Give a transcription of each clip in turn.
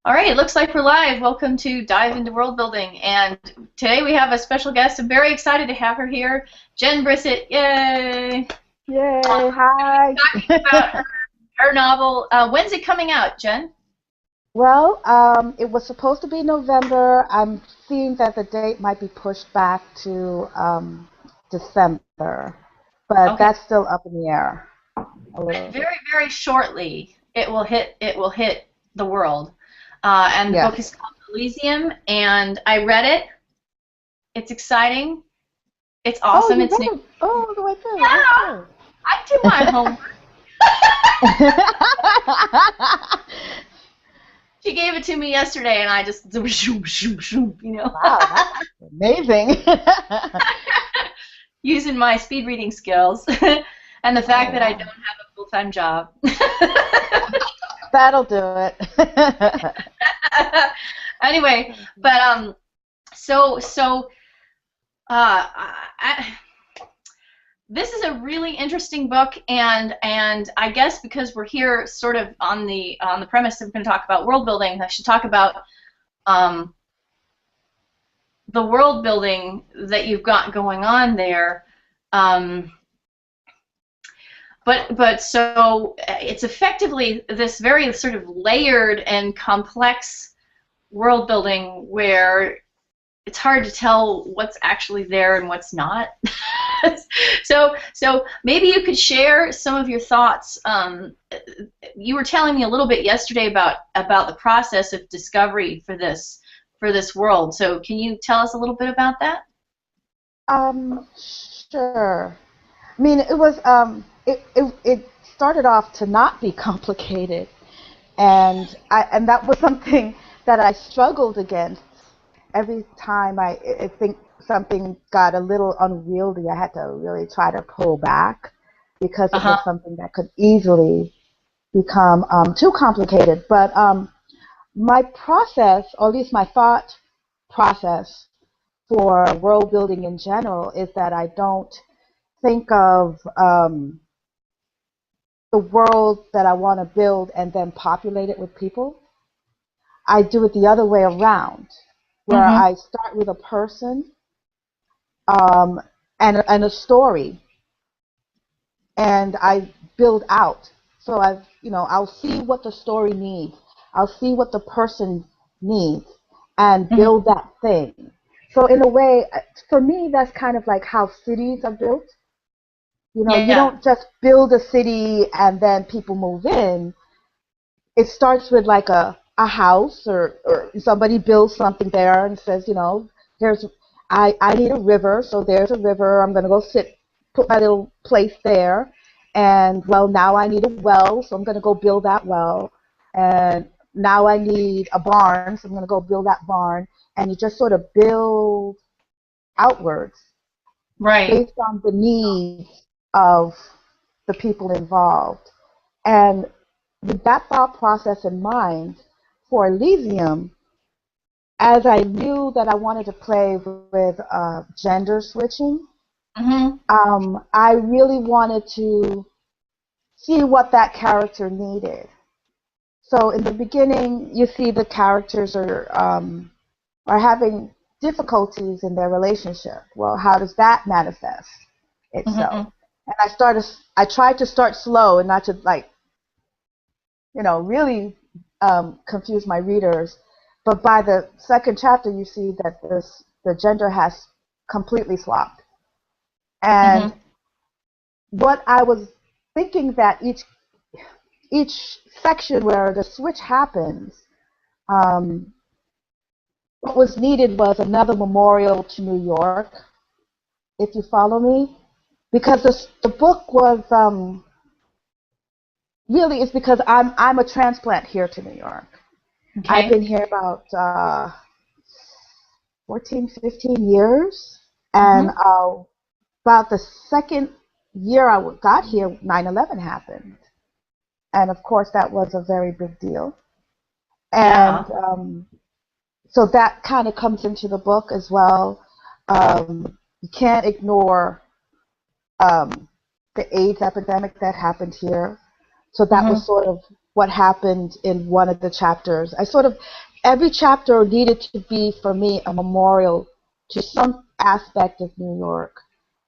All right, it looks like we're live. Welcome to Dive into World Building. And today we have a special guest. I'm very excited to have her here, Jenn Brissett. Yay! Yay, hi. Talking about her novel. When's it coming out, Jenn? Well, it was supposed to be November. I'm seeing that the date might be pushed back to December, but Okay. that's still up in the air a little bit. Very, very shortly, it will hit the world. And the Yes. book is called Elysium, and I read it. It's exciting. It's awesome. Oh, you It's read new. it? Oh, the way through. Yeah, I do my homework. She gave it to me yesterday, and I just, you know, Wow, that's amazing. using my speed reading skills and the fact that I don't have a full-time job. That'll do it. Anyway, but this is a really interesting book, and I guess because we're here sort of on the premise that we're going to talk about world building, I should talk about the world building that you've got going on there. But so it's effectively this very sort of layered and complex world building where it's hard to tell what's actually there and what's not. So maybe you could share some of your thoughts. You were telling me a little bit yesterday about the process of discovery for this world. So can you tell us a little bit about that? Sure. I mean, it was it started off to not be complicated, and that was something that I struggled against every time I think something got a little unwieldy. I had to really try to pull back because it was something that could easily become too complicated. But my process, or at least my thought process for world building in general, is that I don't think of the world that I want to build and then populate it with people. I do it the other way around, where I start with a person and a story, and I build out. So I'll see what the story needs. I'll see what the person needs and build that thing. So in a way, for me, that's kind of like how cities are built. You know, you don't just build a city and then people move in. It starts with like a house, or somebody builds something there and says, I need a river, so there's a river. I'm going to go put my little place there. And, well, now I need a well, so I'm going to go build that well. And now I need a barn, so I'm going to go build that barn. And you just sort of build outwards, right, based on the needs of the people involved. And with that thought process in mind, for Elysium, as I knew that I wanted to play with gender switching, I really wanted to see what that character needed. So in the beginning, you see the characters are having difficulties in their relationship. Well, how does that manifest itself? And I tried to start slow and not to really confuse my readers. But by the second chapter, you see that the gender has completely swapped. And what I was thinking, that each section where the switch happens, what was needed was another memorial to New York, if you follow me, because the book was really, it's because I'm a transplant here to New York. Okay. I've been here about 14, 15 years, and about the second year I got here, 9/11 happened, and of course that was a very big deal, and so that kind of comes into the book as well. You can't ignore the AIDS epidemic that happened here. So that was sort of what happened in one of the chapters. Every chapter needed to be, for me, a memorial to some aspect of New York.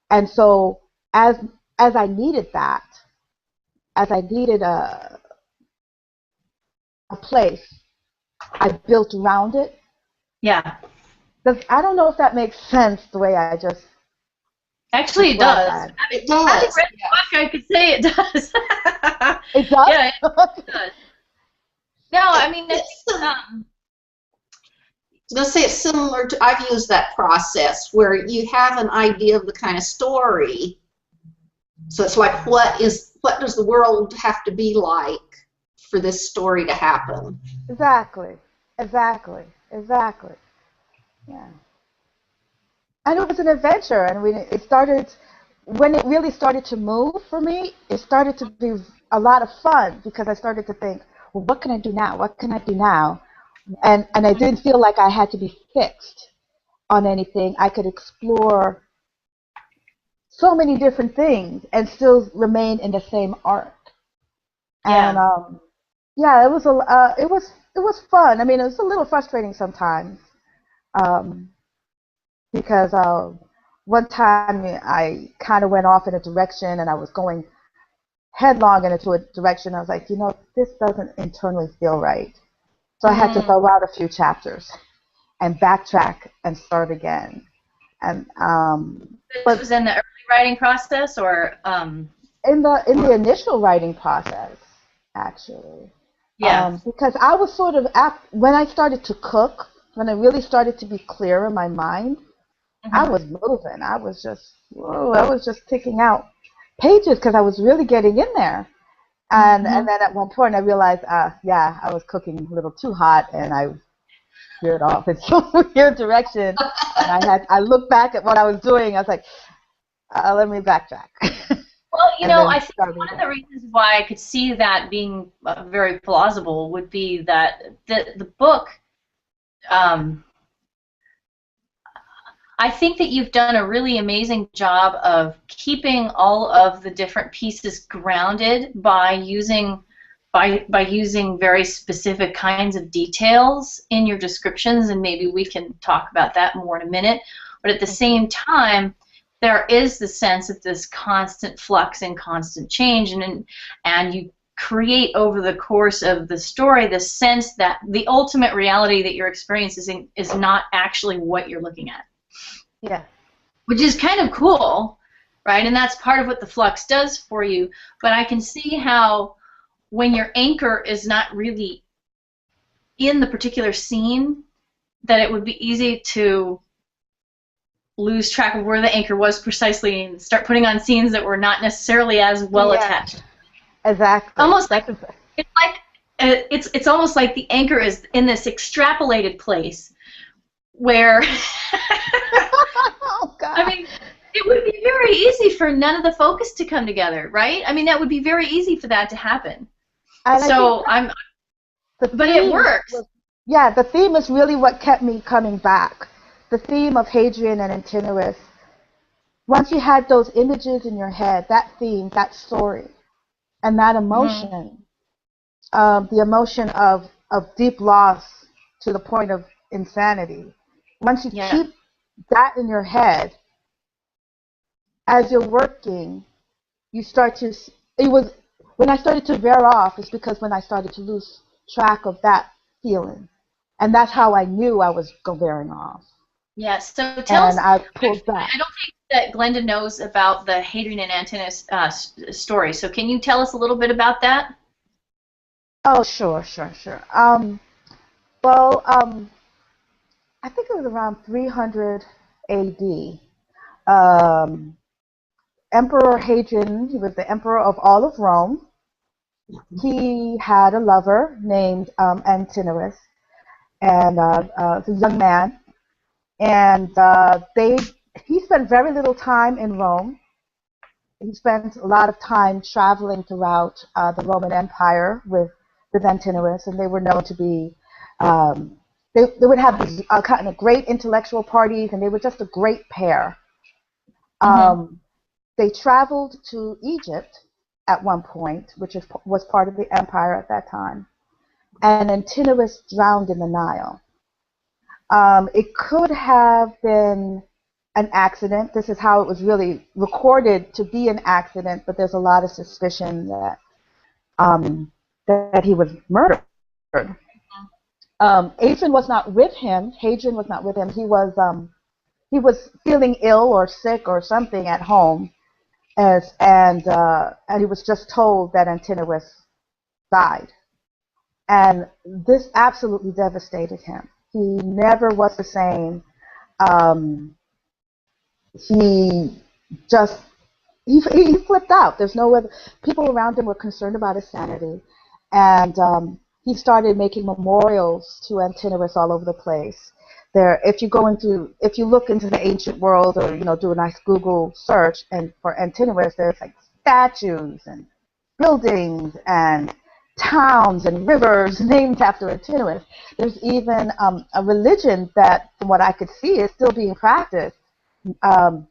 And so as I needed that, as I needed a place, I built around it. Yeah. I don't know if that makes sense the way I just Actually, it does. It does. Having read the book, I could say it does. It does? Yeah, it does. No, I mean, it's, I was going to say it's similar to, I've used that process where you have an idea of the kind of story. So it's like, what does the world have to be like for this story to happen? Exactly. Yeah. And it was an adventure, and when it really started to move for me, it started to be a lot of fun because I started to think, well, what can I do now? What can I do now? And I didn't feel like I had to be fixed on anything. I could explore so many different things and still remain in the same arc. And yeah, it was fun. I mean, it was a little frustrating sometimes. Because one time I kind of went off in a direction and I was going headlong into a direction. I was like, this doesn't internally feel right. So I had to throw out a few chapters and backtrack and start again. And this was in the early writing process, or in the initial writing process, actually. Yeah. Because I was sort of when I started to cook, when I really started to be clear in my mind. I was moving. I was just picking out pages because I was really getting in there. And then at one point I realized, I was cooking a little too hot and I veered off in some weird direction. And I looked back at what I was doing. I was like, let me backtrack. Well, I think one of the reasons why I could see that being very plausible would be that the book. I think that you've done a really amazing job of keeping all of the different pieces grounded by using very specific kinds of details in your descriptions, and maybe we can talk about that more in a minute. But at the same time, there is the sense of this constant flux and constant change, and you create over the course of the story the sense that the ultimate reality that you're experiencing is not actually what you're looking at. Yeah. Which is kind of cool, right? And that's part of what the flux does for you. But I can see how when your anchor is not really in the particular scene, that it would be easy to lose track of where the anchor was precisely and start putting on scenes that were not necessarily as well attached. Exactly. Almost like it's almost like the anchor is in this extrapolated place where oh, God. I mean, it would be very easy for none of the focus to come together, right? I mean, that would be very easy for that to happen. But it works. The theme is really what kept me coming back. The theme of Hadrian and Antinous. Once you had those images in your head, that theme, that story, and that emotion, the emotion of deep loss to the point of insanity. Once you keep that in your head, as you're working, you start to. When I started to veer off, it's because when I started to lose track of that feeling, and that's how I knew I was veering off. Yes. So tell us. I pulled back. I don't think that Glenda knows about the Hadrian and Antinous story. So can you tell us a little bit about that? Oh, sure. I think it was around 300 A.D. Emperor Hadrian, he was the emperor of all of Rome. He had a lover named Antinous, and a young man, and he spent very little time in Rome. He spent a lot of time traveling throughout the Roman Empire with Antinous, and they were known to be. They would have these kind of great intellectual parties, and they were just a great pair. They traveled to Egypt at one point, which was part of the empire at that time, and Antinous drowned in the Nile. It could have been an accident. This is how it was really recorded to be an accident, but there's a lot of suspicion that that he was murdered. Hadrian was not with him. Hadrian was not with him. He was feeling ill or sick or something at home, and he was just told that Antinous died, and this absolutely devastated him. He never was the same. He flipped out. There's no other. People around him were concerned about his sanity, and he started making memorials to Antinous all over the place. If you look into the ancient world, or do a nice Google search, and for Antinous, there's like statues and buildings and towns and rivers named after Antinous. There's even a religion that, from what I could see, is still being practiced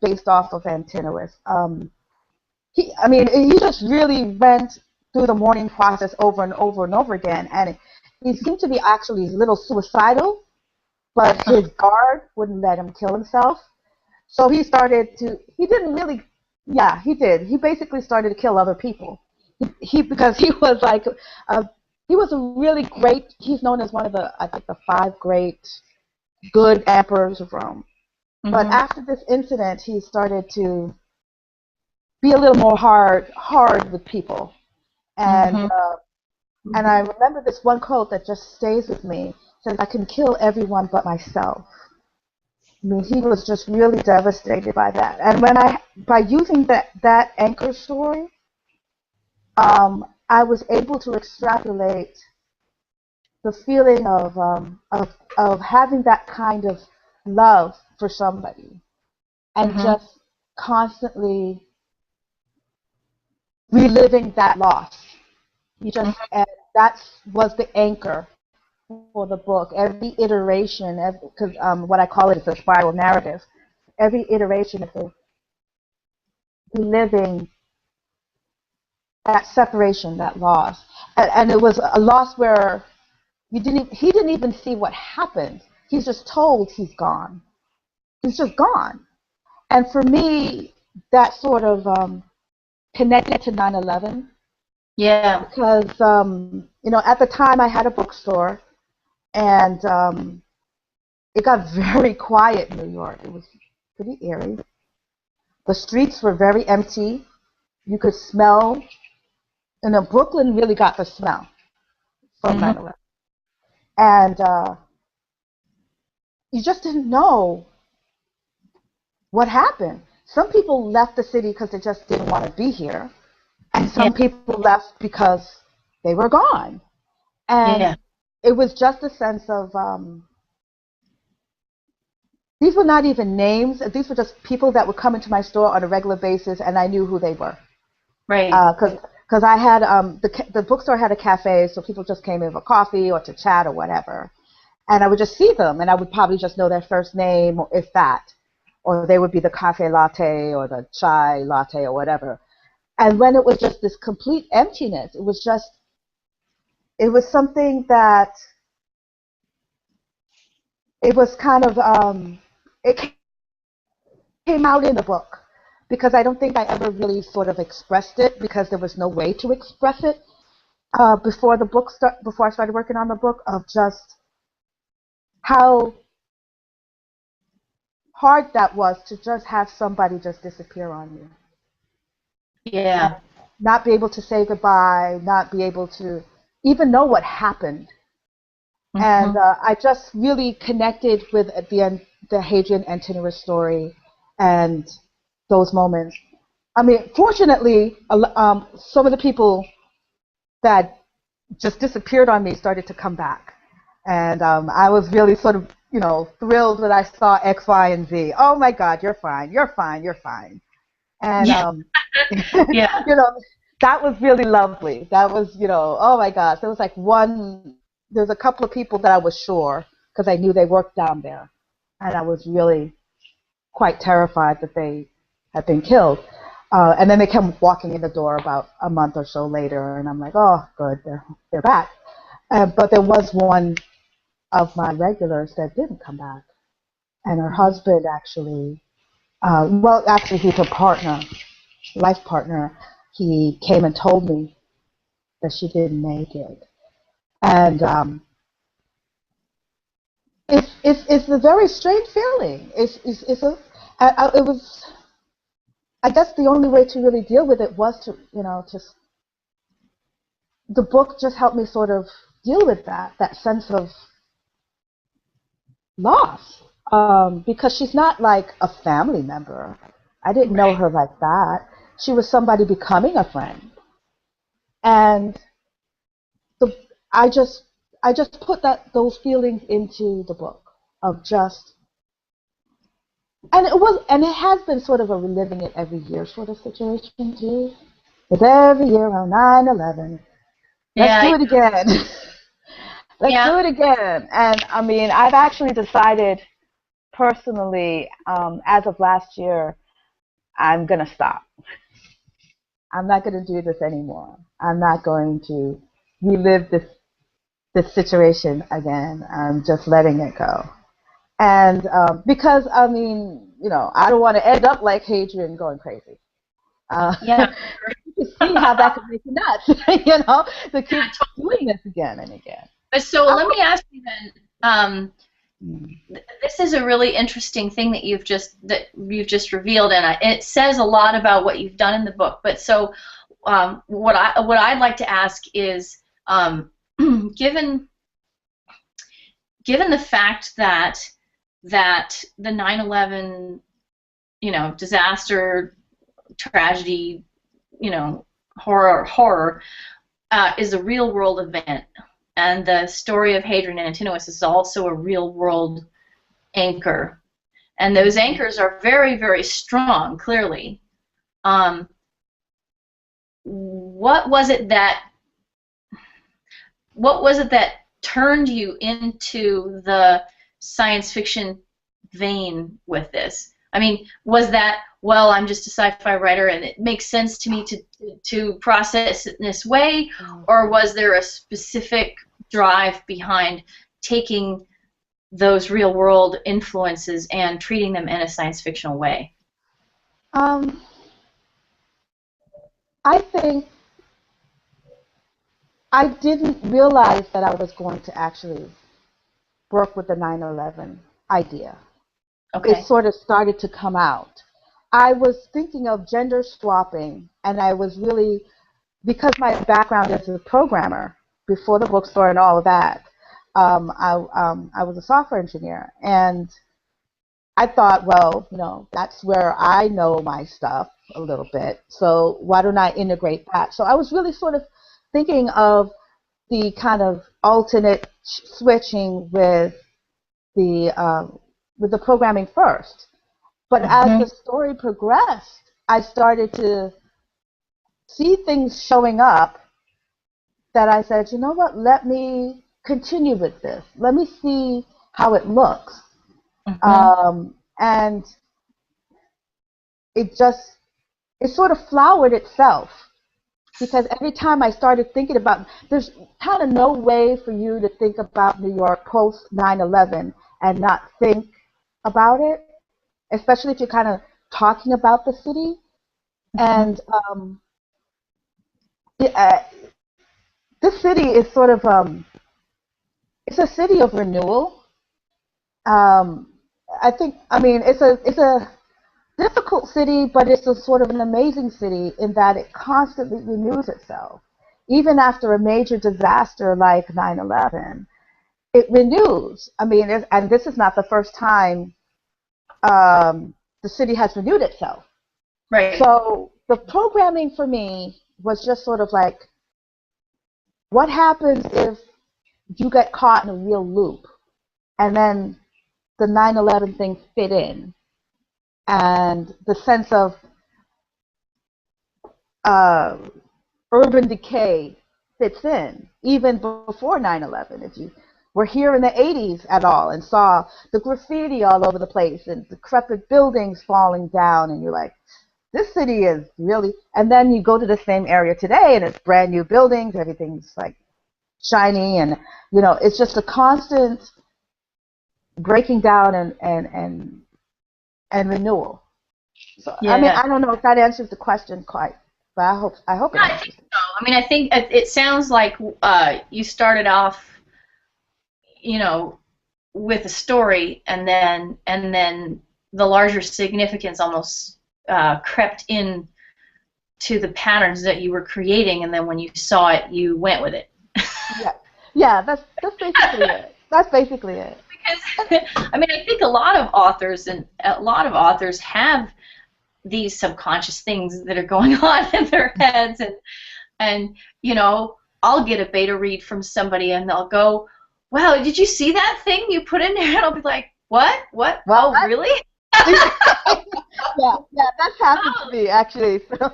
based off of Antinous. He just really went through the mourning process over and over and over again, and he seemed to be actually a little suicidal, but his guard wouldn't let him kill himself. So he basically started to kill other people. Because he was like, he was a really great, he's known as one of the 5 great good emperors of Rome. Mm-hmm. But after this incident, he started to be a little more hard with people. And mm-hmm. And I remember this one quote that just stays with me. It says, "I can kill everyone but myself." I mean, he was just really devastated by that. And by using that anchor story, I was able to extrapolate the feeling of having that kind of love for somebody, and mm-hmm. just constantly reliving that loss. And that was the anchor for the book. Every iteration, because what I call it is a spiral narrative. Every iteration is reliving that separation, that loss, and it was a loss where he didn't even see what happened. He's just told he's gone. He's just gone. And for me, that sort of connected to 9/11. Yeah. Because at the time I had a bookstore, and it got very quiet in New York. It was pretty eerie. The streets were very empty. You could smell. Brooklyn really got the smell from 9/11. And you just didn't know what happened. Some people left the city because they just didn't want to be here. And some people left because they were gone. And it was just a sense of, these were not even names. These were just people that would come into my store on a regular basis, and I knew who they were. Right. Because I had the bookstore had a cafe, so people just came in for coffee or to chat or whatever, and I would just see them, and I would probably just know their first name, if that, or they would be the cafe latte or the chai latte or whatever. And when it was just this complete emptiness, it was something that it was kind of it came out in the book. Because I don't think I ever really sort of expressed it, because there was no way to express it before I started working on the book, of just how hard that was to just have somebody just disappear on you. Yeah. Not be able to say goodbye, not be able to even know what happened. Mm-hmm. And I just really connected with the Hadrian Antinous story and those moments. I mean, fortunately, some of the people that just disappeared on me started to come back, and I was really sort of, thrilled when I saw X, Y, and Z. Oh my God, you're fine, you're fine, you're fine, and that was really lovely. That was, oh my gosh, there was like there's a couple of people that I was sure, because I knew they worked down there, and I was really quite terrified that they had been killed. And then they come walking in the door about a month or so later, and I'm like, oh, good, they're back. But there was one of my regulars that didn't come back, and her husband actually, well, actually he's her partner, life partner. He came and told me that she didn't make it, and it's a very strange feeling. It's a it was. I guess the only way to really deal with it was to, just the book just helped me sort of deal with that sense of loss, because she's not like a family member. I didn't know her like that. She was somebody becoming a friend, and the I just put those feelings into the book of just. And it has been sort of a reliving it every year sort of situation too. It's every year around 9/11. Let's do it again. Let's do it again. And I mean, I've actually decided personally, as of last year, I'm gonna stop. I'm not gonna do this anymore. I'm not going to relive this situation again. I'm just letting it go. And because, I mean, I don't want to end up like Hadrian going crazy. You can see how that could make you nuts, to keep doing this again and again. But so let me ask you then, this is a really interesting thing that you've just revealed, and it says a lot about what you've done in the book. But so what I'd like to ask is, given the fact that the 9/11, disaster, tragedy, horror is a real world event, and the story of Hadrian and Antinous is also a real world anchor, and those anchors are very, very strong, clearly. What was it that turned you into the science fiction vein with this? I mean, was that, well, I'm just a sci-fi writer and it makes sense to me to process it in this way, or was there a specific drive behind taking those real world influences and treating them in a science fictional way? I think I didn't realize that I was going to actually work with the 9/11 idea. Okay. It sort of started to come out. I was thinking of gender swapping, and I was really, because my background as a programmer before the bookstore and all of that, I was a software engineer, and I thought, well, that's where I know my stuff a little bit, so why don't I integrate that? So I was really sort of thinking of the kind of alternate switching with the programming first. But as the story progressed, I started to see things showing up that I said, you know what, let me continue with this. Let me see how it looks. And it sort of flowered itself, because every time I started thinking about, there's kind of no way for you to think about New York post 9/11 and not think about it, especially if you're kind of talking about the city. And this city is sort of, it's a city of renewal. I think, I mean, it's a difficult city, but it's a sort of an amazing city in that it constantly renews itself. Even after a major disaster like 9/11, it renews. I mean, and this is not the first time the city has renewed itself. Right. So the programming for me was just sort of like, what happens if you get caught in a real loop, and then the 9/11 thing fit in, and the sense of urban decay fits in, even before 9/11. If you were here in the 80s at all and saw the graffiti all over the place and decrepit buildings falling down, and you're like, this city is really, and then you go to the same area today and it's brand new buildings, everything's like shiny, and it's just a constant breaking down and renewal. So Yeah. I mean, I don't know if that answers the question quite, but I hope it Yeah, I answers. think so. I mean, I think it sounds like you started off, with a story, and then the larger significance almost crept in to the patterns that you were creating, and then when you saw it, you went with it. Yeah, that's basically it. That's basically it. Because I mean, I think a lot of authors have these subconscious things that are going on in their heads, and I'll get a beta read from somebody, and they'll go, "Wow, did you see that thing you put in there?" And I'll be like, "What? What? Oh, really?" yeah, that's happened to me actually. So.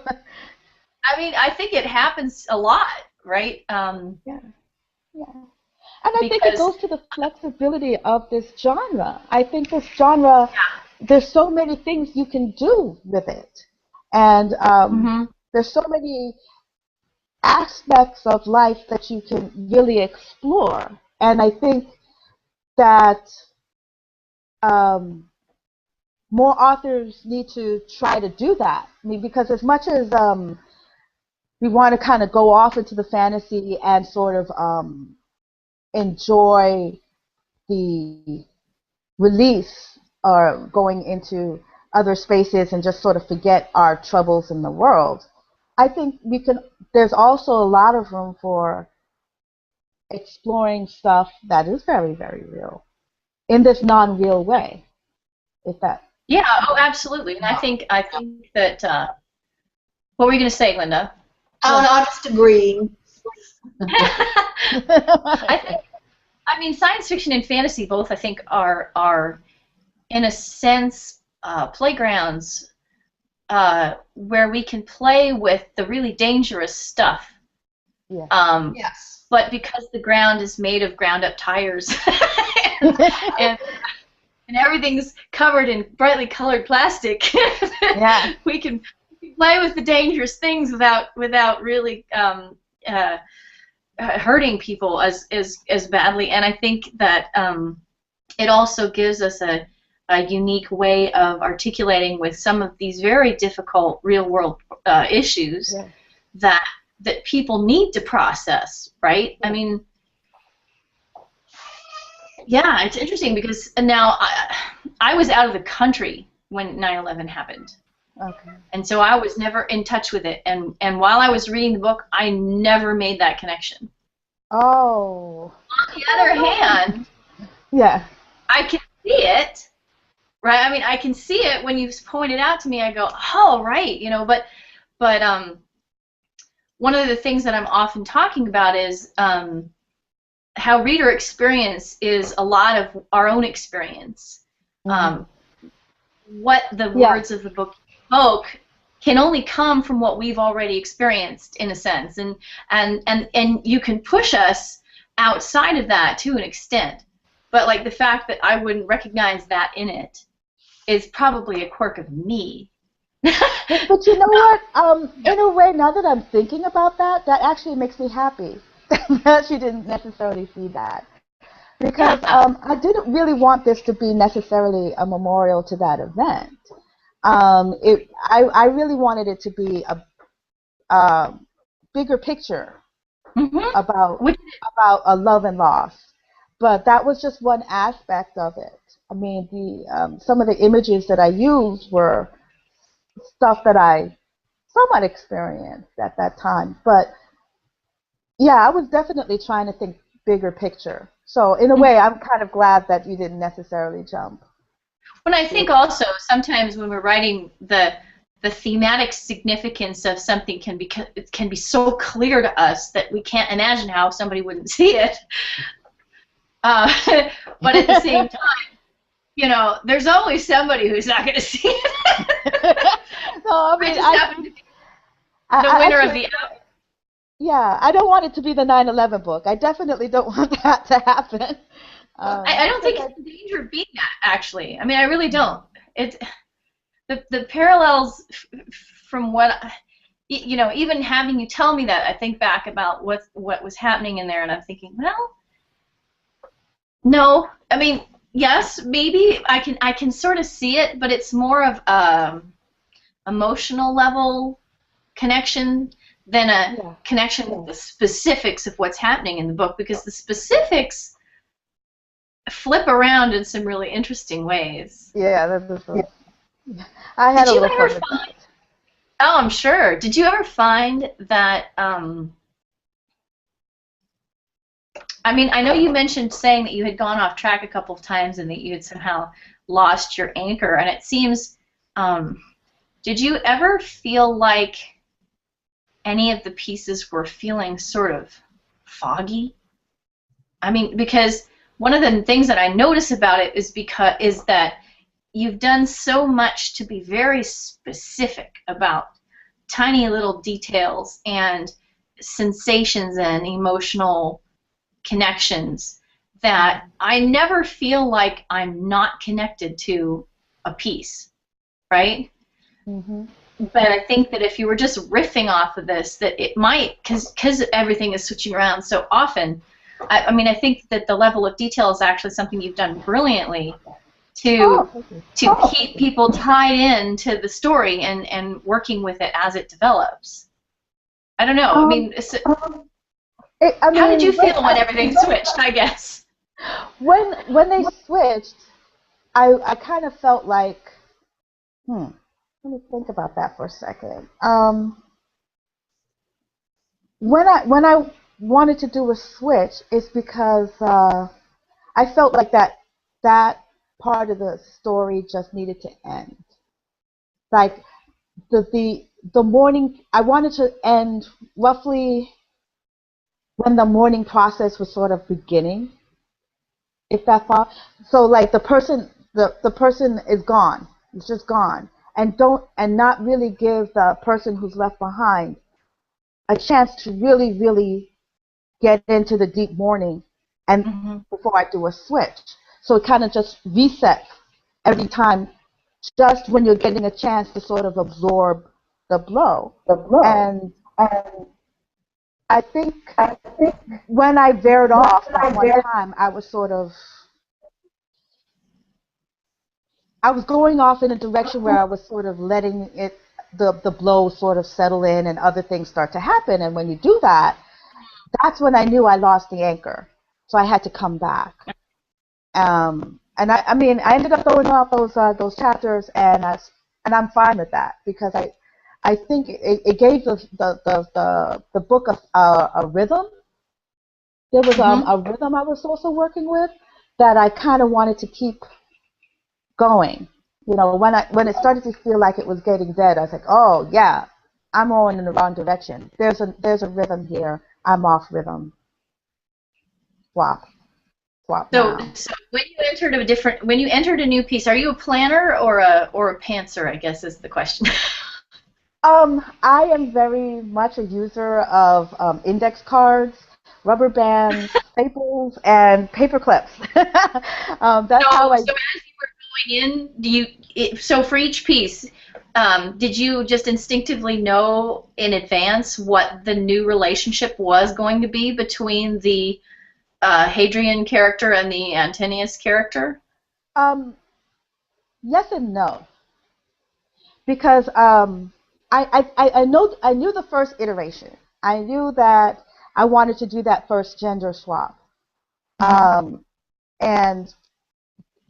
I mean, I think it happens a lot, right? Yeah. And I think it goes to the flexibility of this genre. I think this genre, there's so many things you can do with it. And there's so many aspects of life that you can really explore. And I think that more authors need to try to do that. I mean, because as much as we want to kind of go off into the fantasy and sort of enjoy the release or going into other spaces and just sort of forget our troubles in the world, I think there's also a lot of room for exploring stuff that is very, very real in this non-real way. Yeah, oh, absolutely. And I think that what were you going to say, Linda? Oh, no, I'm just agreeing. I mean, science fiction and fantasy both, I think, are in a sense playgrounds where we can play with the really dangerous stuff. Yeah. Yes. But because the ground is made of ground-up tires and everything's covered in brightly colored plastic, we can play with the dangerous things without really hurting people as badly. And I think that it also gives us a unique way of articulating with some of these very difficult real-world issues that people need to process, right? I mean, yeah, it's interesting because now I was out of the country when 9/11 happened. Okay. And so I was never in touch with it. And while I was reading the book, I never made that connection. Oh. On the other hand, I can see it, right? I mean, I can see it when you point it out to me. I go, oh, right, but one of the things that I'm often talking about is how reader experience is a lot of our own experience. What the words of the book evoke can only come from what we've already experienced, in a sense, and you can push us outside of that to an extent, but like the fact that I wouldn't recognize that in it is probably a quirk of me. But you know what? In a way, now that I'm thinking about that actually makes me happy that she didn't necessarily see that. Because I didn't really want this to be necessarily a memorial to that event. I really wanted it to be a bigger picture about a love and loss. But that was just one aspect of it. I mean, some of the images that I used were stuff that I somewhat experienced at that time. But yeah, I was definitely trying to think bigger picture. So in a way, I'm kind of glad that you didn't necessarily jump. Well, I think also sometimes when we're writing, the thematic significance of something can be so clear to us that we can't imagine how somebody wouldn't see it. But at the same time, there's always somebody who's not going to see it. No, I mean, I just happen to be the winner of the hour. Yeah, I don't want it to be the 9/11 book. I definitely don't want that to happen. I don't think it's in danger of being that, actually. I mean, I really don't. the parallels from what even having you tell me that, I think back about what was happening in there, and I'm thinking, well, no, I mean, yes, maybe I can sort of see it, but it's more of emotional level connection than a connection with the specifics of what's happening in the book, because the specifics flip around in some really interesting ways. Yeah, that's I had a little fun with that. Oh, I'm sure. Did you ever find that, I mean, I know you mentioned saying that you had gone off track a couple of times and that you had somehow lost your anchor, and it seems, did you ever feel like any of the pieces were feeling sort of foggy? I mean, because one of the things that I notice about it is that you've done so much to be very specific about tiny little details and sensations and emotional connections that I never feel like I'm not connected to a piece, right? Mm-hmm. But I think that if you were just riffing off of this, that it might, because everything is switching around so often, I mean, I think that the level of detail is actually something you've done brilliantly to keep people tied in to the story and working with it as it develops. I don't know. I mean, how did you feel when everything switched, I guess? When they switced, I kind of felt like, let me think about that for a second. When I wanted to do a switch, it's because I felt like that part of the story just needed to end. Like the morning, I wanted to end roughly when the mourning process was sort of beginning, if that thought. So like the person is gone, it's just gone, and not really give the person who's left behind a chance to really get into the deep mourning, and before I do a switch. So it kind of just resets every time, just when you're getting a chance to sort of absorb the blow. And I think when I veered off that one time, I was going off in a direction where I was sort of letting the blow sort of settle in and other things start to happen. And when you do that, that's when I knew I lost the anchor. So I had to come back. And I mean, I ended up throwing out those chapters, and I'm fine with that, because I think it gave the book a rhythm. There was a rhythm I was also working with that I kind of wanted to keep going. You know, when it started to feel like it was getting dead, I was like, oh yeah, I'm going in the wrong direction. There's a rhythm here. I'm off rhythm. Swap. So when you entered a new piece, are you a planner or a pantser, I guess is the question. I am very much a user of index cards, rubber bands, staples, and paper clips. That's how I. So as you were going in, so for each piece, did you just instinctively know in advance what the new relationship was going to be between the Hadrian character and the Antonius character? Yes and no, because I knew the first iteration. I knew that I wanted to do that first gender swap, and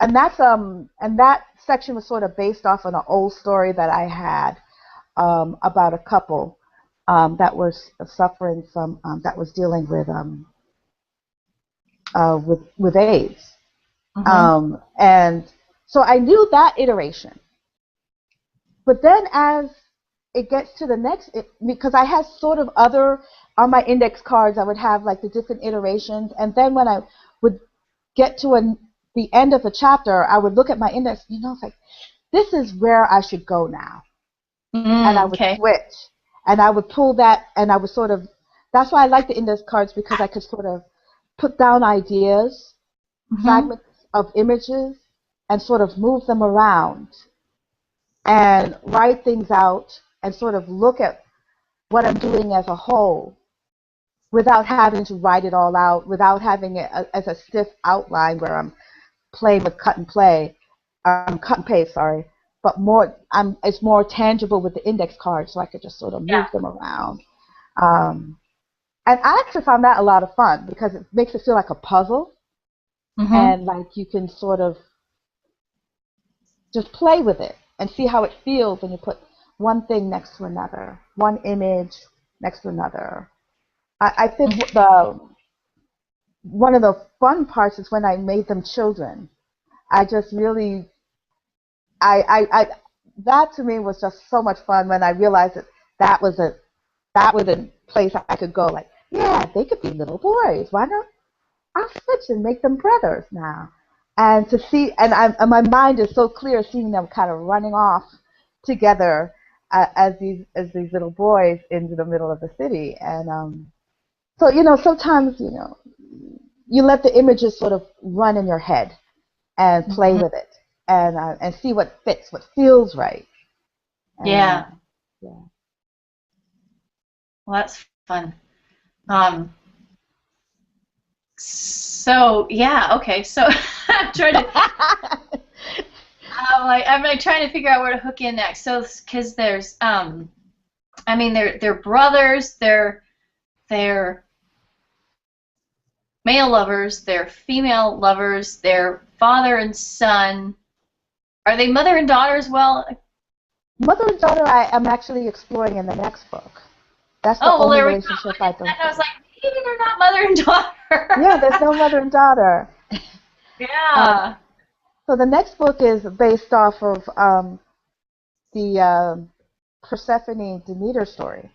that section was sort of based off on an old story that I had about a couple that was suffering from that was dealing with AIDS. And so I knew that iteration. But then as it gets to the next, because I had sort of other, on my index cards, I would have like the different iterations. And then when I would get to the end of the chapter, I would look at my index, it's like, this is where I should go now. And I would switch. And I would pull that, and I would sort of, that's why I like the index cards, because I could sort of put down ideas, fragments of images, and sort of move them around and write things out and sort of look at what I'm doing as a whole without having to write it all out, without having it as a stiff outline where I'm playing with cut and paste, sorry. But it's more tangible with the index cards, so I could just sort of move them around. And I actually found that a lot of fun because it makes it feel like a puzzle, and like you can sort of just play with it and see how it feels when you put one thing next to another, one image next to another. I think one of the fun parts is when I made them children. I just really, that to me was just so much fun when I realized that was a place I could go. Like, yeah, they could be little boys. Why not? I'll switch and make them brothers now. And to see, and my mind is so clear seeing them kind of running off together as these little boys into the middle of the city. And so sometimes you let the images sort of run in your head and play with it and see what fits, what feels right. And, yeah. Yeah. Well, that's fun. So yeah, okay. So I'm trying to. I'm like trying to figure out where to hook in next. So because there's I mean they're brothers, they're male lovers, they're female lovers, they're father and son. Are they mother and daughter as well? Mother and daughter, I'm actually exploring in the next book. That's the only relationship I don't. And I was like, maybe they're not mother and daughter. Yeah, there's no mother and daughter. Yeah. So the next book is based off of the Persephone Demeter story.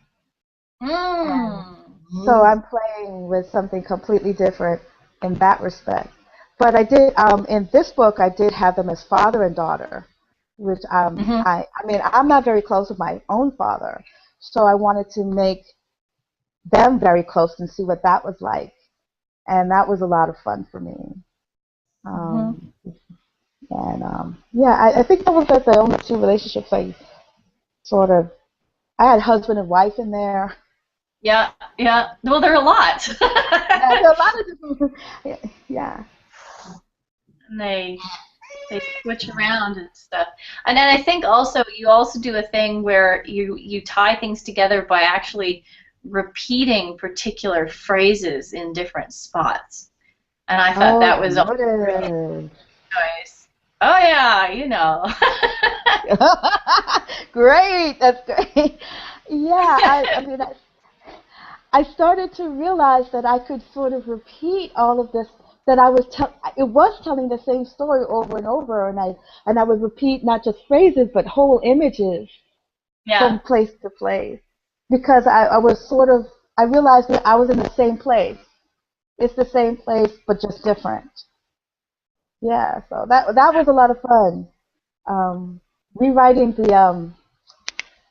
So I'm playing with something completely different in that respect. But I did in this book I did have them as father and daughter, which I mean I'm not very close with my own father, so I wanted to make them very close and see what that was like, and that was a lot of fun for me. And yeah, I think that was like the only two relationships I had husband and wife in there. Yeah. Well, there are a lot. Yeah, there are a lot of different. Yeah. And they switch around and stuff. And then I think also you also do a thing where you tie things together by actually repeating particular phrases in different spots. And I thought that was really nice. Oh yeah, Great, that's great. Yeah, I mean, I started to realize that I could sort of repeat all of this. That it was telling the same story over and over, and I would repeat not just phrases but whole images from place to place, because I realized that I was in the same place. It's the same place but just different. Yeah, so that was a lot of fun. Rewriting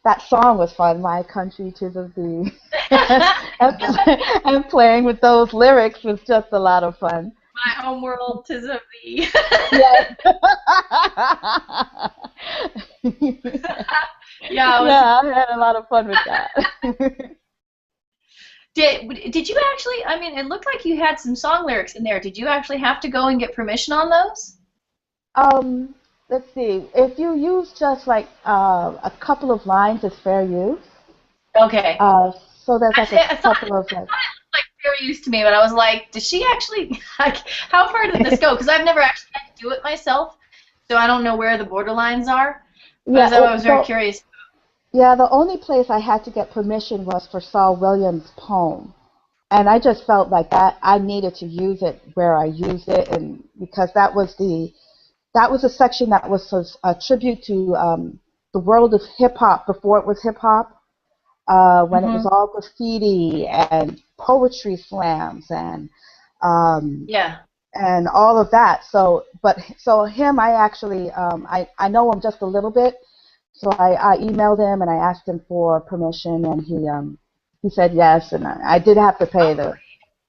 that song was fun. My country, 'tis of thee, and playing with those lyrics was just a lot of fun. My home world, 'tis of thee. Yes. Yeah, I had a lot of fun with that. Did you actually? I mean, it looked like you had some song lyrics in there. Did you actually have to go and get permission on those? Let's see. If you use just like a couple of lines, it's fair use. Okay. So there's like a couple of like. Like fair use to me, but I was like, does she actually? Like, how far did this go? Because I've never actually had to do it myself, so I don't know where the borderlines are. Yeah, I was very curious. Yeah, the only place I had to get permission was for Saul Williams' poem, and I just felt like that I needed to use it where I used it, and because that was a section that was a tribute to the world of hip hop before it was hip hop. When it was all graffiti and poetry slams and and all of that. So him, I actually I know him just a little bit. So I emailed him and I asked him for permission, and he said yes, and I did have to pay the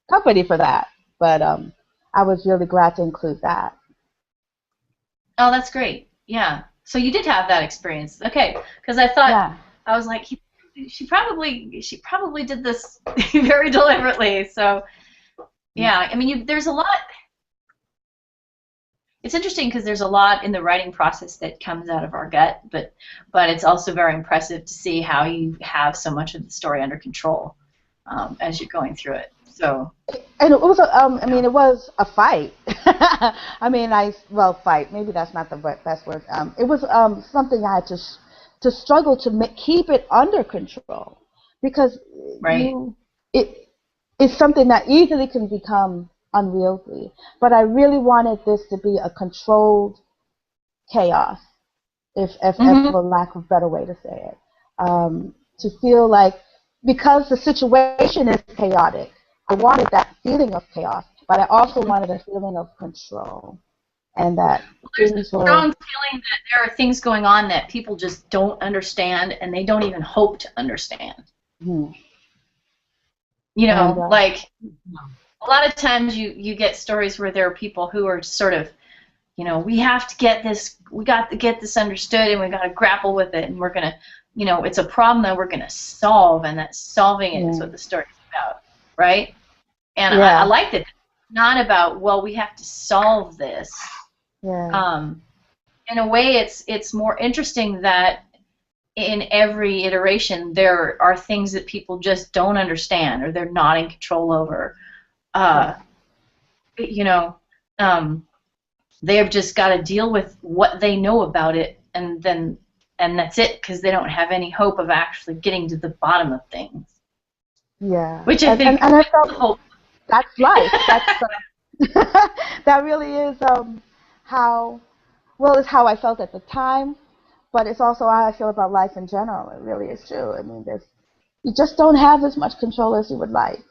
company for that, but I was really glad to include that. Oh, that's great. Yeah. So you did have that experience, okay? Because I thought Yeah. I was like, she probably did this very deliberately. So yeah, I mean, there's a lot. It's interesting because there's a lot in the writing process that comes out of our gut, but it's also very impressive to see how you have so much of the story under control as you're going through it. So. And it was, I mean, it was a fight. I mean, fight. Maybe that's not the best word. It was something I had to struggle to keep it under control, because Right. it's something that easily can become unwieldy. But I really wanted this to be a controlled chaos, if for lack of a better way to say it. To feel like, because the situation is chaotic, I wanted that feeling of chaos, but I also wanted a feeling of control, and that there's a strong feeling that there are things going on that people just don't understand, and they don't even hope to understand. Hmm. You know, like a lot of times you get stories where there are people who are sort of, you know, we got to get this understood, and we got to grapple with it, and we're gonna, you know, it's a problem that we're gonna solve, and that solving it is what the story's about, right? And I like that. It's not about, well, we have to solve this. Yeah. In a way, it's more interesting that in every iteration there are things that people just don't understand, or they're not in control over. You know, they've just got to deal with what they know about it, and that's it, because they don't have any hope of actually getting to the bottom of things. Yeah. Which I think and I felt that's life. That's that really is it's how I felt at the time, but it's also how I feel about life in general. It really is true. I mean, you just don't have as much control as you would like.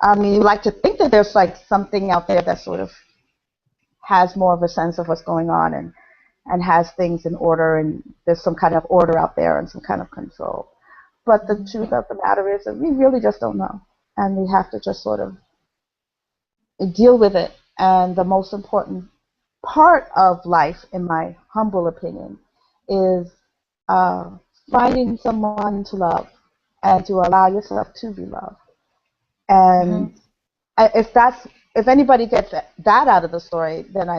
I mean, you like to think that there's like something out there that sort of has more of a sense of what's going on, and has things in order, and there's some kind of order out there and some kind of control. But the truth of the matter is that we really just don't know, and we have to just sort of deal with it. And the most important part of life, in my humble opinion, is finding someone to love, and to allow yourself to be loved. And if anybody gets that out of the story, then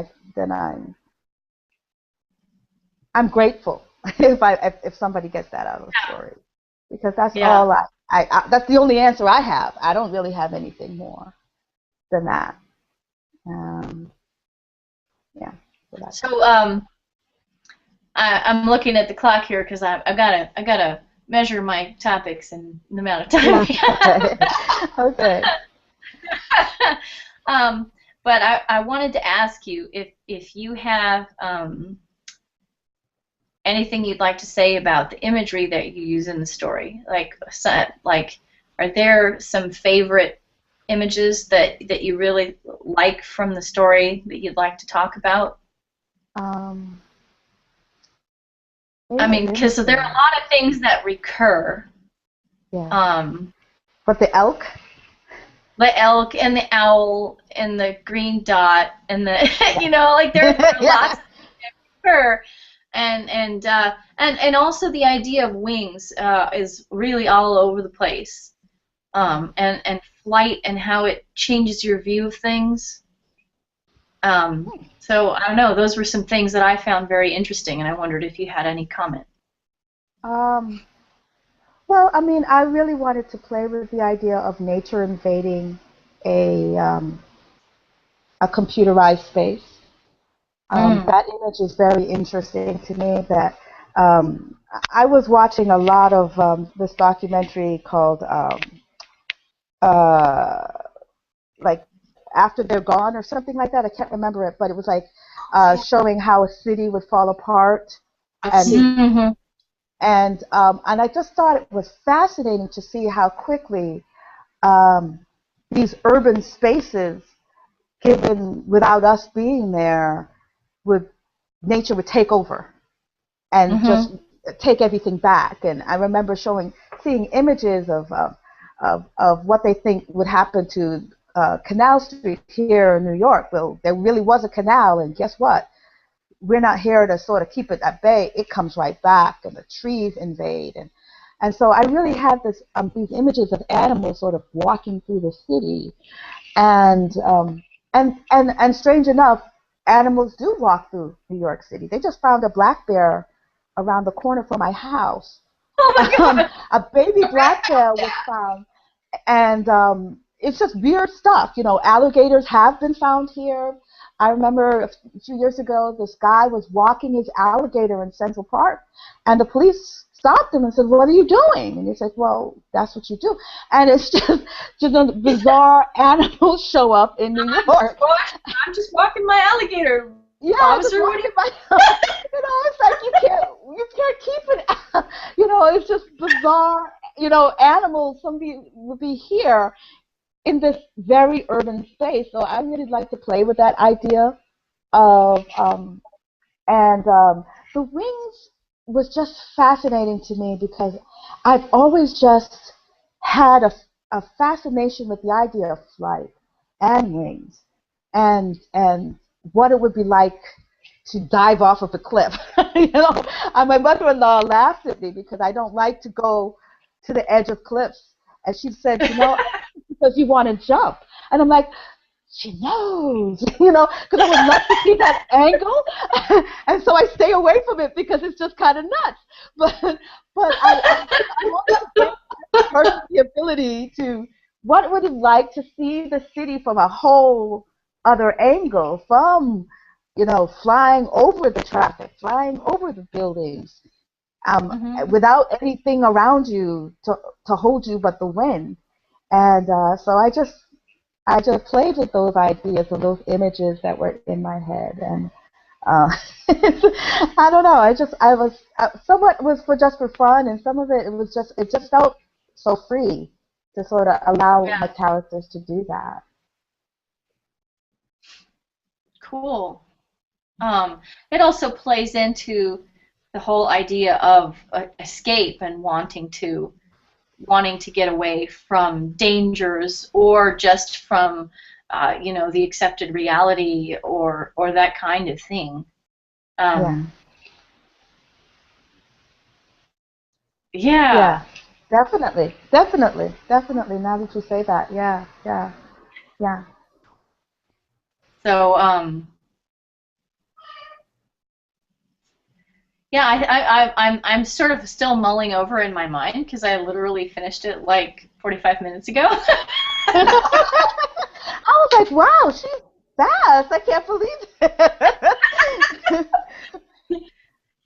I'm grateful if somebody gets that out of the story, because that's all I that's the only answer I have. I don't really have anything more than that. So I'm looking at the clock here, because I gotta measure my topics and the amount of time. Okay. But I wanted to ask you if you have anything you'd like to say about the imagery that you use in the story. Like, are there some favorite images that you really like from the story that you'd like to talk about? I mean, because there are a lot of things that recur. Yeah. But the elk and the owl and the green dot and the you know, like there are lots of things that recur. And also the idea of wings is really all over the place, and flight and how it changes your view of things. So I don't know. Those were some things that I found very interesting, and I wondered if you had any comment. Well, I mean, I really wanted to play with the idea of nature invading a computerized space. That image is very interesting to me. That I was watching a lot of this documentary called like After They're Gone or something like that. I can't remember it, but it was like showing how a city would fall apart. And I just thought it was fascinating to see how quickly these urban spaces, given without us being there, nature would take over and just take everything back. And I remember seeing images of what they think would happen to Canal Street here in New York. Well, there really was a canal, and guess what? we're not here to sort of keep it at bay, it comes right back, and the trees invade. And so I really had these images of animals sort of walking through the city. And strange enough, animals do walk through New York City. They just found a black bear around the corner from my house. Oh my God. A baby black bear was found, and it's just weird stuff. You know, alligators have been found here. I remember a few years ago, this guy was walking his alligator in Central Park, and the police stopped him and said, "What are you doing?" And he said, "Well, that's what you do." And it's just a bizarre animals show up in New York. I'm just walking my alligator. Yeah, Officer, what do you? You know, it's like you can't keep it. You know, it's just bizarre. You know, animals. Somebody would be here in this very urban space. So I really like to play with that idea of the wings was just fascinating to me because I've always just had a fascination with the idea of flight and wings and what it would be like to dive off of a cliff. You know, my mother-in-law laughed at me because I don't like to go to the edge of cliffs. And she said, you know, because you want to jump. And I'm like, she knows, you know, because I would love to see that angle. And so I stay away from it because it's just kind of nuts. But I want to give person the ability to, what would it like to see the city from a whole other angle, from, you know, flying over the traffic, flying over the buildings, without anything around you to hold you but the wind. And so I just played with those ideas and those images that were in my head, and I don't know. Some of it was just for fun, and some of it just felt so free to sort of allow my characters to do that. Cool. It also plays into the whole idea of escape and wanting to get away from dangers, or just from you know, the accepted reality, or that kind of thing. Yeah. Definitely. Now that you say that, yeah. So yeah, I'm sort of still mulling over in my mind because I literally finished it like 45 minutes ago. I was like, wow, she's fast. I can't believe it.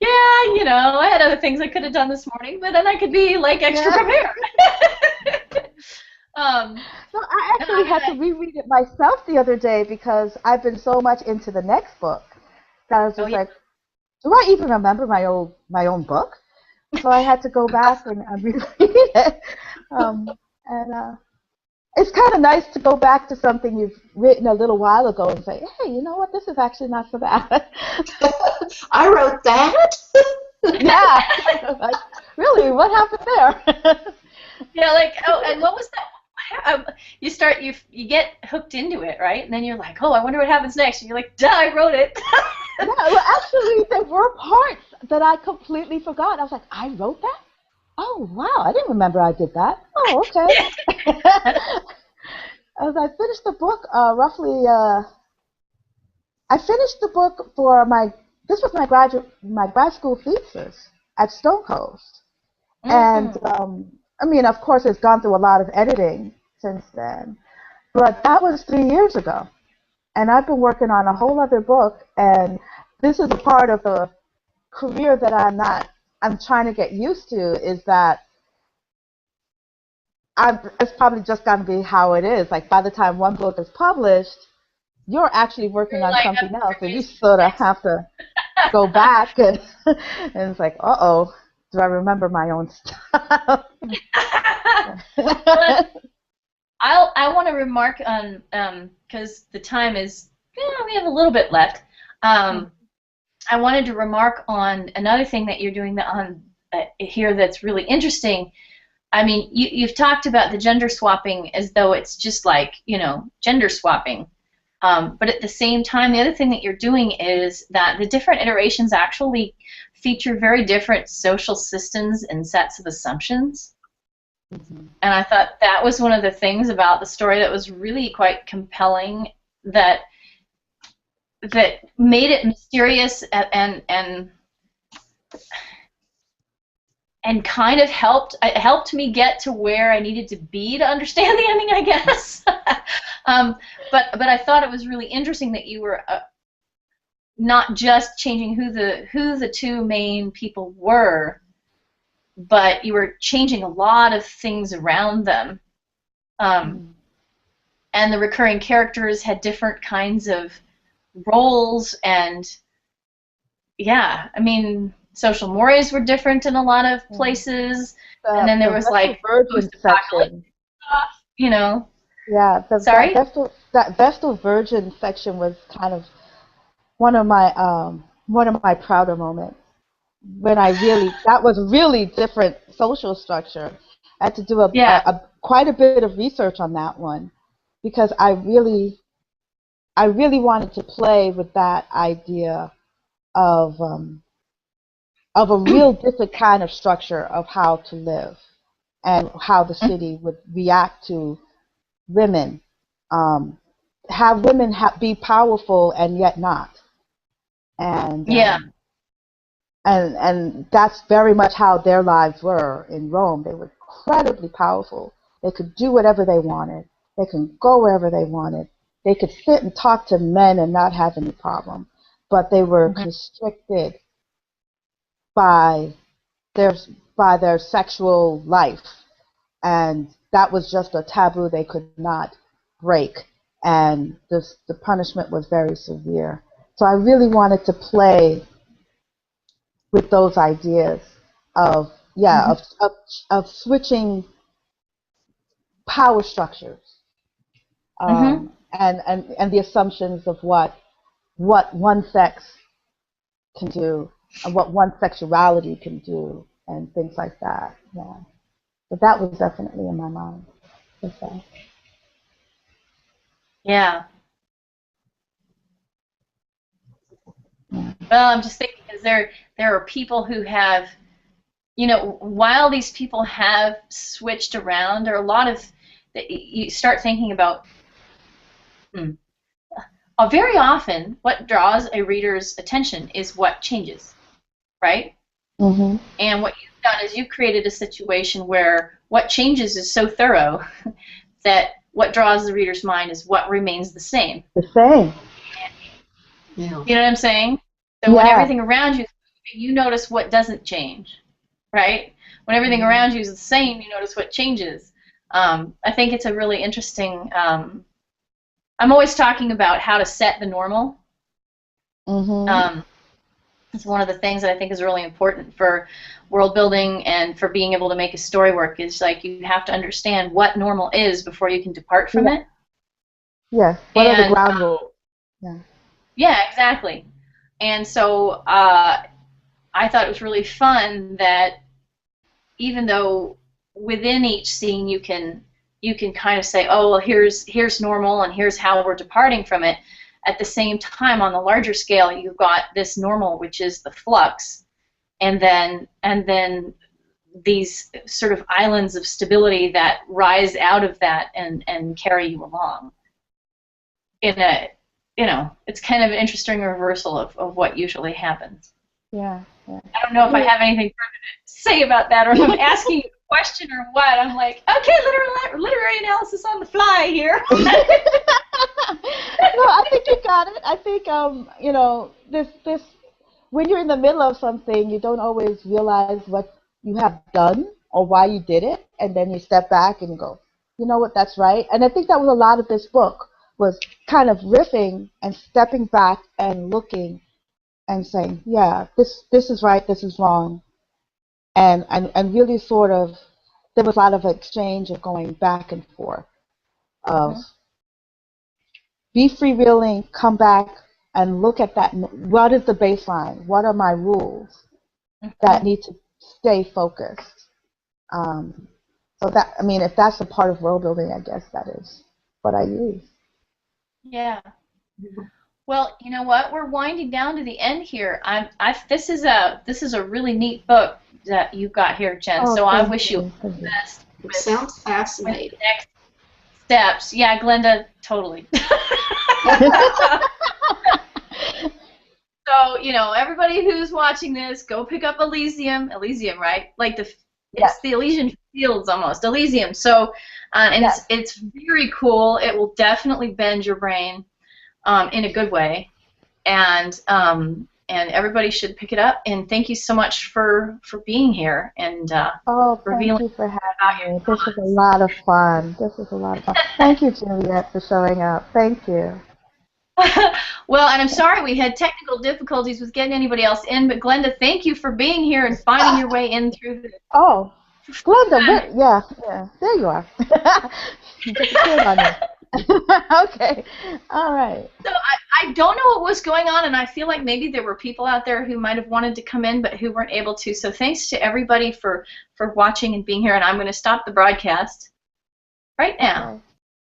Yeah, you know, I had other things I could have done this morning, but then I could be like extra prepared. So I actually had to reread it myself the other day because I've been so much into the next book that I was just like, do I even remember my own book? So I had to go back and reread it. It's kind of nice to go back to something you've written a little while ago and say, hey, you know what, this is actually not so bad. I wrote that? Yeah. Like, really, what happened there? Yeah, like, oh, and what was that? You get hooked into it, right? And then you're like, oh, I wonder what happens next. And you're like, duh, I wrote it. Yeah, well, actually, there were parts that I completely forgot. I was like, I wrote that? Oh, wow, I didn't remember I did that. Oh, okay. As I finished the book, I finished the book for this was my grad school thesis at Stone Coast. And, I mean, of course, it's gone through a lot of editing since then. But that was 3 years ago. And I've been working on a whole other book, and this is a part of the career that I'm trying to get used to, is that it's probably just going to be how it is. Like, by the time one book is published, you're actually working on something else, and you sort of have to go back, and it's like, uh-oh, do I remember my own stuff? I want to remark on, because the time is, we have a little bit left. I wanted to remark on another thing that you're doing here that's really interesting. I mean, you've talked about the gender swapping as though it's just like, you know, gender swapping. But at the same time, the other thing that you're doing is that the different iterations actually feature very different social systems and sets of assumptions. Mm-hmm. And I thought that was one of the things about the story that was really quite compelling, that made it mysterious and kind of helped me get to where I needed to be to understand the ending, I guess. But I thought it was really interesting that you were not just changing who the two main people were, but you were changing a lot of things around them. And the recurring characters had different kinds of roles, and yeah, I mean, social mores were different in a lot of places, and then there was like post-apocalyptic stuff, you know. Yeah, Sorry? that Vestal Virgin section was kind of one of my prouder moments, when that was really different social structure. I had to do quite a bit of research on that one, because I really wanted to play with that idea of a real different kind of structure of how to live, and how the city would react to women, have women be powerful and yet not, and and that's very much how their lives were in Rome. They were incredibly powerful. They could do whatever they wanted. They could go wherever they wanted. They could sit and talk to men and not have any problem, but they were constricted by their sexual life, and that was just a taboo they could not break, and the punishment was very severe. So I really wanted to play with those ideas of switching power structures, and the assumptions of what one sex can do, and what one sexuality can do, and things like that. Yeah, but that was definitely in my mind. Okay. Yeah. Well, I'm just thinking, because there are people who have, you know, while these people have switched around, there are a lot of, you start thinking about, very often what draws a reader's attention is what changes, right? Mm-hmm. And what you've done is you've created a situation where what changes is so thorough that what draws the reader's mind is what remains the same. The same. Yeah. You know what I'm saying? So when everything around you is moving, you notice what doesn't change, right? When everything around you is the same, you notice what changes. I think it's a really interesting. I'm always talking about how to set the normal. It's one of the things that I think is really important for world building and for being able to make a story work, is like you have to understand what normal is before you can depart from it. Yes. What are the ground rules? Yeah, exactly. And so I thought it was really fun that even though within each scene you can kind of say, oh, well, here's normal and here's how we're departing from it. At the same time, on the larger scale, you've got this normal, which is the flux, and then these sort of islands of stability that rise out of that and carry you along. It's kind of an interesting reversal of what usually happens. Yeah. I don't know if I have anything further to say about that, or if I'm asking you a question or what. I'm like, okay, literary analysis on the fly here. No, I think you got it. I think this when you're in the middle of something, you don't always realize what you have done or why you did it, and then you step back and you go, you know what, that's right. And I think that was a lot of this book, was kind of riffing and stepping back and looking and saying, yeah, this is right, this is wrong, and really sort of, there was a lot of exchange of going back and forth of be freewheeling, come back and look at that. What is the baseline? What are my rules that need to stay focused? So that, I mean, if that's a part of world building, I guess that is what I use. Yeah. Well, you know what? We're winding down to the end here. This is a really neat book that you've got here, Jenn. Oh, So I thank wish you all you. Thank the you. best It sounds with fascinating. the next steps. Yeah, Glenda, totally. So, you know, everybody who's watching this, go pick up Elysium. Elysium, right? Like Yes. it's the Elysian Fields almost. Elysium. So, and Yes. it's very cool. It will definitely bend your brain in a good way. And everybody should pick it up. And thank you so much for being here and Oh, revealing thank you for about having your me. This was a thoughts. lot of fun. This was a lot of fun. Thank you, Juliet, for showing up. Thank you. Well, and I'm sorry we had technical difficulties with getting anybody else in, but Glenda, thank you for being here and finding your way in through this. Oh, Glenda, yeah, there you are. Disappeared on me. Okay, all right. So I don't know what was going on, and I feel like maybe there were people out there who might have wanted to come in but who weren't able to. So thanks to everybody for watching and being here, and I'm going to stop the broadcast right now. Okay.